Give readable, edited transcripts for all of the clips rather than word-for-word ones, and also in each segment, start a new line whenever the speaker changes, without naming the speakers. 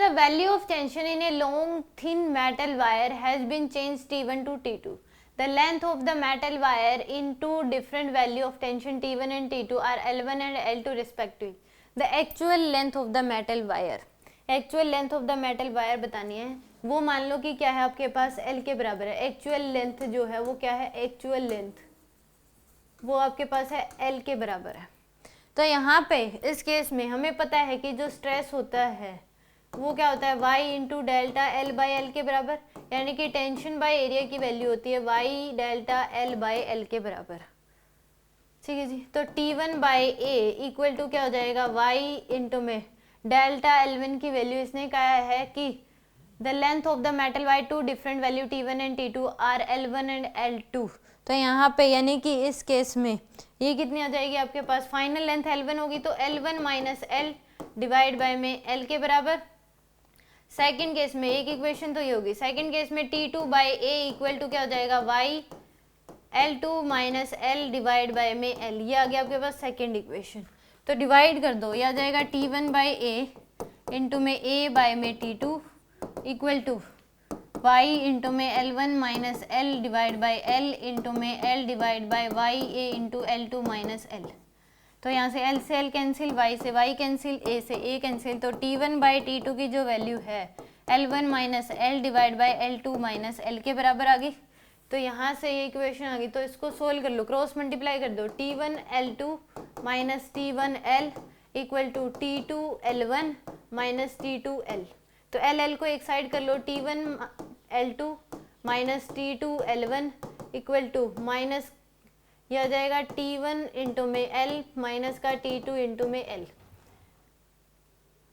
the value of tension in a long thin metal wire has been changed T1 to T2. The length of the metal wire in two different value of tension T1 and T2 are L1 and L2 respectively. The actual length of the metal wire, actual length of the metal wire बतानी है, वो मान लो कि क्या है आपके पास L के बराबर है. एक्चुअल लेंथ जो है वो क्या है, एक्चुअल लेंथ वो आपके पास है L के बराबर है. तो यहाँ पे इस केस में हमें पता है कि जो स्ट्रेस होता है वो क्या होता है, y into delta L by L के बराबर, यानी कि टेंशन बाय एरिया की वैल्यू होती है y delta L by L के बराबर. ठीक है जी. तो T1 by A equal to क्या हो जाएगा, y इंटू में डेल्टा L1 की वैल्यू इसने कहा है कि the length of the metal wire two different value T1 and T2 are L1 and L2. तो यहाँ पे यानी कि इस केस में ये कितनी आ जाएगी आपके पास, फाइनल लेंथ L1 होगी तो L1 minus L divide by में L के बराबर. सेकंड केस में एक इक्वेशन तो ये होगी. सेकंड केस में T2 by A equal to क्या हो जाएगा, y L2 minus L divide by में L. ये आ गया आपके पास सेकंड इक्वेशन. तो डिवाइड कर दो, ये आ जाएगा T1 बाई ए इंटू में A बाय में T2 equal to y into में L1 minus L divide by L into में L divide by y A into L2 minus L. तो यहाँ से L से L कैंसिल, y से y cancel, A से A कैंसिल. तो T1 बाई T2 की जो वैल्यू है L1 minus L divide bye L2 minus L के बराबर आ गई. तो यहाँ से ये इक्वेशन आ गई. तो इसको सोल्व कर लो, क्रॉस मल्टीप्लाई कर दो. T1 L2 minus T1 L equal to T2 L1 minus T2 L. तो L को एक साइड कर लो. T1 L2 minus T2 L1 equal to minus यह आ जाएगा T1 इंटू में L माइनस का T2 इंटू में L.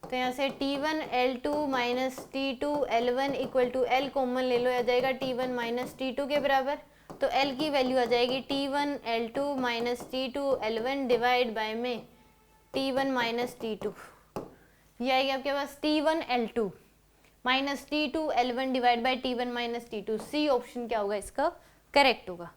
तो यहाँ से T1 L2 minus T2 L1 equal to L common ले लो, आ जाएगा T1 माइनस T2 के बराबर. तो L की वैल्यू आ जाएगी T1 L2 minus T2 L1 divide by में T1 माइनस T2. ये आएगी आपके पास T1 L2 minus T2 L1 divide by T1 minus T2. C option क्या होगा इसका करेक्ट होगा.